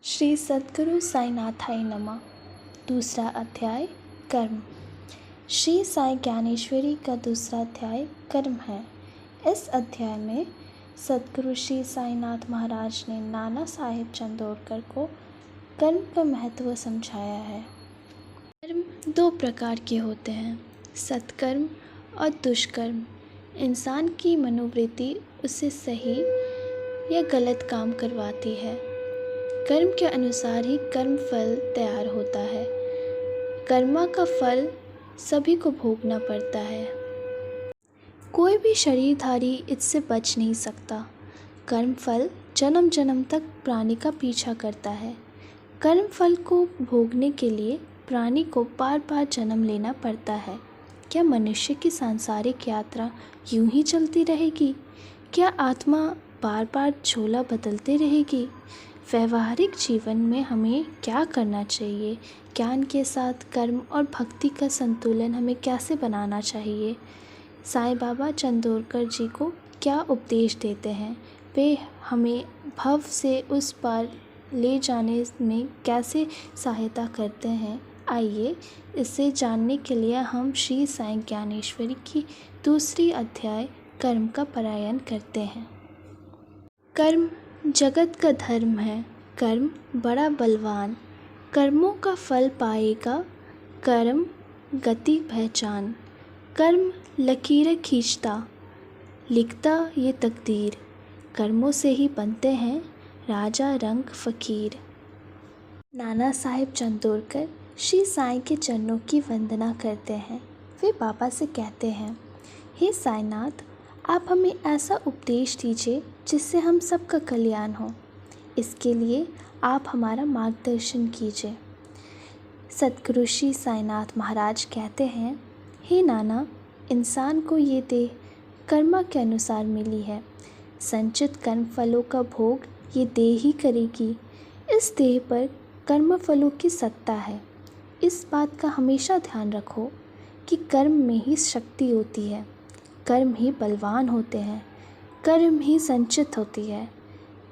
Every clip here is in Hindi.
श्री सद्गुरु साईनाथाय नमः। दूसरा अध्याय कर्म। श्री साई ज्ञानेश्वरी का दूसरा अध्याय कर्म है। इस अध्याय में सद्गुरु श्री साईनाथ महाराज ने नाना साहेब चंदोरकर को कर्म का महत्व समझाया है। कर्म दो प्रकार के होते हैं, सत्कर्म और दुष्कर्म। इंसान की मनोवृत्ति उसे सही या गलत काम करवाती है। कर्म के अनुसार ही कर्म फल तैयार होता है। कर्मा का फल सभी को भोगना पड़ता है। कोई भी शरीरधारी इससे बच नहीं सकता। कर्म फल जन्म जन्म तक प्राणी का पीछा करता है। कर्म फल को भोगने के लिए प्राणी को बार बार जन्म लेना पड़ता है। क्या मनुष्य की सांसारिक यात्रा यूं ही चलती रहेगी? क्या आत्मा बार बार झोला बदलती रहेगी? व्यवहारिक जीवन में हमें क्या करना चाहिए? ज्ञान के साथ कर्म और भक्ति का संतुलन हमें कैसे बनाना चाहिए? साईं बाबा चंदोरकर जी को क्या उपदेश देते हैं? वे हमें भव से उस पार ले जाने में कैसे सहायता करते हैं? आइए इसे जानने के लिए हम श्री साई ज्ञानेश्वरी की दूसरी अध्याय कर्म का पारायण करते हैं। कर्म जगत का धर्म है। कर्म बड़ा बलवान, कर्मों का फल पाएगा। कर्म गति पहचान, कर्म लकीरें खींचता, लिखता ये तकदीर। कर्मों से ही बनते हैं राजा रंग फ़कीर। नाना साहेब चंदोरकर श्री साईं के चरणों की वंदना करते हैं। वे बाबा से कहते हैं, हे साईनाथ, आप हमें ऐसा उपदेश दीजिए जिससे हम सबका कल्याण हो। इसके लिए आप हमारा मार्गदर्शन कीजिए। सद्गुरु श्री साईनाथ महाराज कहते हैं, हे नाना, इंसान को ये देह कर्मा के अनुसार मिली है। संचित कर्म फलों का भोग ये देह ही करेगी। इस देह पर कर्म फलों की सत्ता है। इस बात का हमेशा ध्यान रखो कि कर्म में ही शक्ति होती है। कर्म ही बलवान होते हैं। कर्म ही संचित होती है।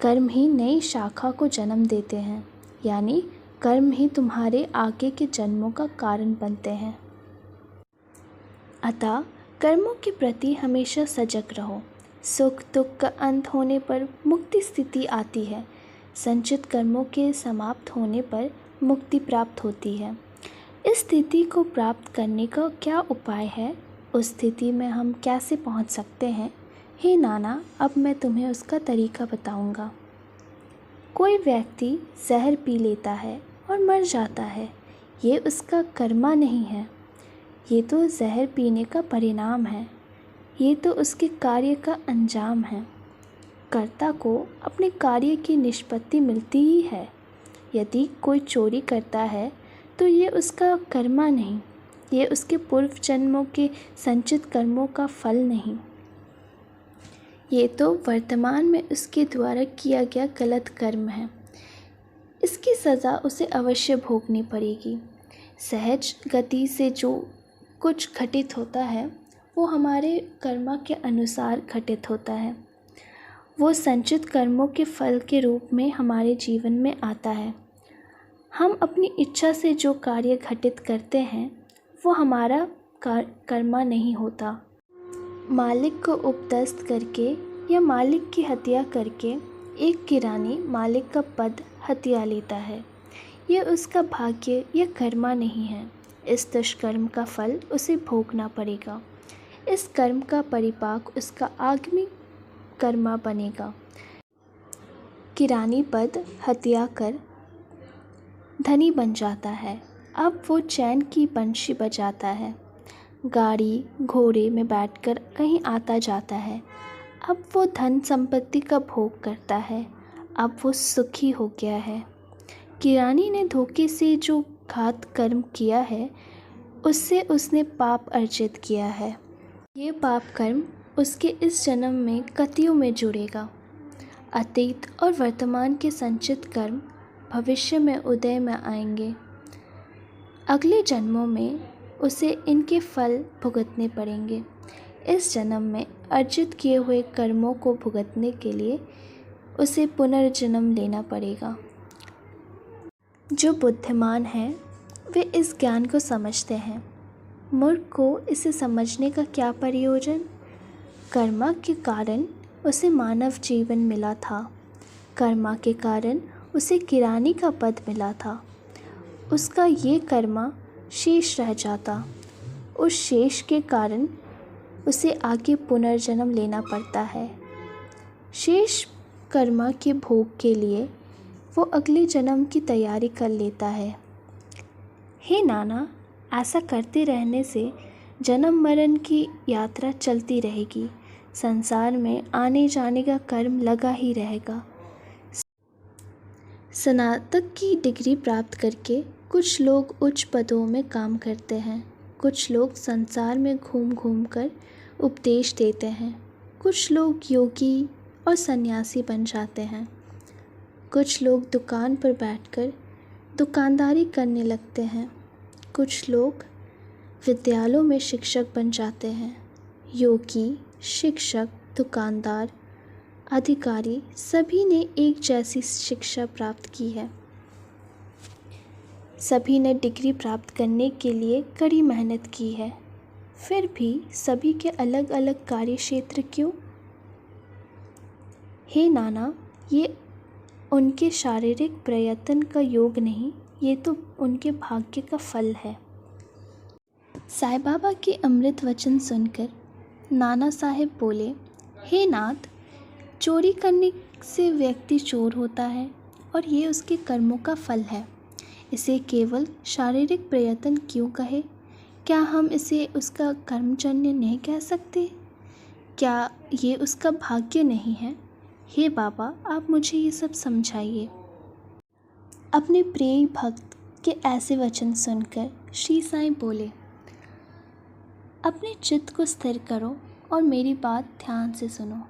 कर्म ही नई शाखा को जन्म देते हैं, यानी कर्म ही तुम्हारे आगे के जन्मों का कारण बनते हैं। अतः कर्मों के प्रति हमेशा सजग रहो। सुख दुख का अंत होने पर मुक्ति स्थिति आती है। संचित कर्मों के समाप्त होने पर मुक्ति प्राप्त होती है। इस स्थिति को प्राप्त करने का क्या उपाय है? उस स्थिति में हम कैसे पहुंच सकते हैं? हे नाना, अब मैं तुम्हें उसका तरीका बताऊंगा। कोई व्यक्ति जहर पी लेता है और मर जाता है। ये उसका कर्मा नहीं है, ये तो जहर पीने का परिणाम है। ये तो उसके कार्य का अंजाम है। कर्ता को अपने कार्य की निष्पत्ति मिलती ही है। यदि कोई चोरी करता है तो ये उसका कर्मा नहीं, ये उसके पूर्व जन्मों के संचित कर्मों का फल नहीं। ये तो वर्तमान में उसके द्वारा किया गया गलत कर्म है। इसकी सज़ा उसे अवश्य भोगनी पड़ेगी। सहज गति से जो कुछ घटित होता है वो हमारे कर्मा के अनुसार घटित होता है। वो संचित कर्मों के फल के रूप में हमारे जीवन में आता है। हम अपनी इच्छा से जो कार्य घटित करते हैं वो हमारा कर्मा नहीं होता। मालिक को उपदस्त करके या मालिक की हत्या करके एक किरानी मालिक का पद हत्या लेता है। यह उसका भाग्य या कर्मा नहीं है। इस दुष्कर्म का फल उसे भोगना पड़ेगा। इस कर्म का परिपाक उसका आगामी कर्मा बनेगा। किरानी पद हत्या कर धनी बन जाता है। अब वो चैन की बंशी बजाता है। गाड़ी घोड़े में बैठकर कहीं आता जाता है। अब वो धन संपत्ति का भोग करता है। अब वो सुखी हो गया है। किरानी ने धोखे से जो घात कर्म किया है उससे उसने पाप अर्जित किया है। ये पाप कर्म उसके इस जन्म में कतियों में जुड़ेगा। अतीत और वर्तमान के संचित कर्म भविष्य में उदय में आएंगे। अगले जन्मों में उसे इनके फल भुगतने पड़ेंगे। इस जन्म में अर्जित किए हुए कर्मों को भुगतने के लिए उसे पुनर्जन्म लेना पड़ेगा। जो बुद्धिमान हैं वे इस ज्ञान को समझते हैं। मूर्ख को इसे समझने का क्या प्रयोजन। कर्मा के कारण उसे मानव जीवन मिला था। कर्मा के कारण उसे किरानी का पद मिला था। उसका ये कर्मा शेष रह जाता। उस शेष के कारण उसे आगे पुनर्जन्म लेना पड़ता है। शेष कर्मा के भोग के लिए वो अगले जन्म की तैयारी कर लेता है। हे नाना, ऐसा करते रहने से जन्म मरण की यात्रा चलती रहेगी। संसार में आने जाने का कर्म लगा ही रहेगा। स्नातक की डिग्री प्राप्त करके कुछ लोग उच्च पदों में काम करते हैं। कुछ लोग संसार में घूम घूम कर उपदेश देते हैं। कुछ लोग योगी और सन्यासी बन जाते हैं। कुछ लोग दुकान पर बैठकर दुकानदारी करने लगते हैं। कुछ लोग विद्यालयों में शिक्षक बन जाते हैं। योगी, शिक्षक, दुकानदार, अधिकारी सभी ने एक जैसी शिक्षा प्राप्त की है। सभी ने डिग्री प्राप्त करने के लिए कड़ी मेहनत की है। फिर भी सभी के अलग अलग कार्य क्षेत्र क्यों? हे नाना, ये उनके शारीरिक प्रयत्न का योग नहीं, ये तो उनके भाग्य का फल है। साईं बाबा के अमृत वचन सुनकर नाना साहेब बोले, हे नाथ, चोरी करने से व्यक्ति चोर होता है और ये उसके कर्मों का फल है। इसे केवल शारीरिक प्रयत्न क्यों कहे? क्या हम इसे उसका कर्मजन्य नहीं कह सकते? क्या ये उसका भाग्य नहीं है? हे बाबा, आप मुझे ये सब समझाइए। अपने प्रिय भक्त के ऐसे वचन सुनकर श्री साईं बोले, अपने चित्त को स्थिर करो और मेरी बात ध्यान से सुनो।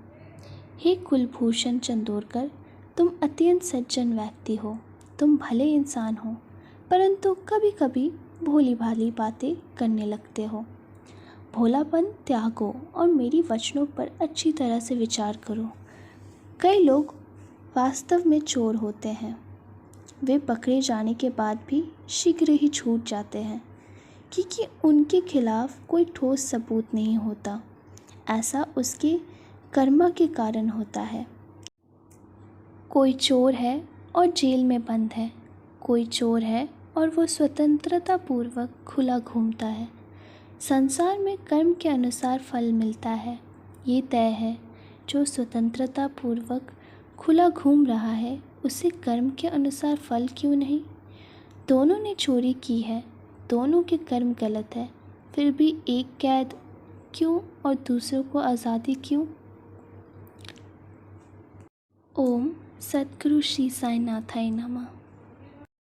हे कुलभूषण चंदोरकर, तुम अत्यंत सज्जन व्यक्ति हो। तुम भले इंसान हो, परंतु कभी कभी भोली भाली बातें करने लगते हो। भोलापन त्यागो और मेरी वचनों पर अच्छी तरह से विचार करो। कई लोग वास्तव में चोर होते हैं। वे पकड़े जाने के बाद भी शीघ्र ही छूट जाते हैं, क्योंकि उनके खिलाफ कोई ठोस सबूत नहीं होता। ऐसा उसके कर्मा के कारण होता है। कोई चोर है और जेल में बंद है। कोई चोर है और वो स्वतंत्रता पूर्वक खुला घूमता है। संसार में कर्म के अनुसार फल मिलता है। ये तय है, जो स्वतंत्रता पूर्वक खुला घूम रहा है उसे कर्म के अनुसार फल क्यों नहीं? दोनों ने चोरी की है, दोनों के कर्म गलत है, फिर भी एक कैद क्यों और दूसरों को आज़ादी क्यों? ओम सद्गुरु श्री साईनाथाय नमः।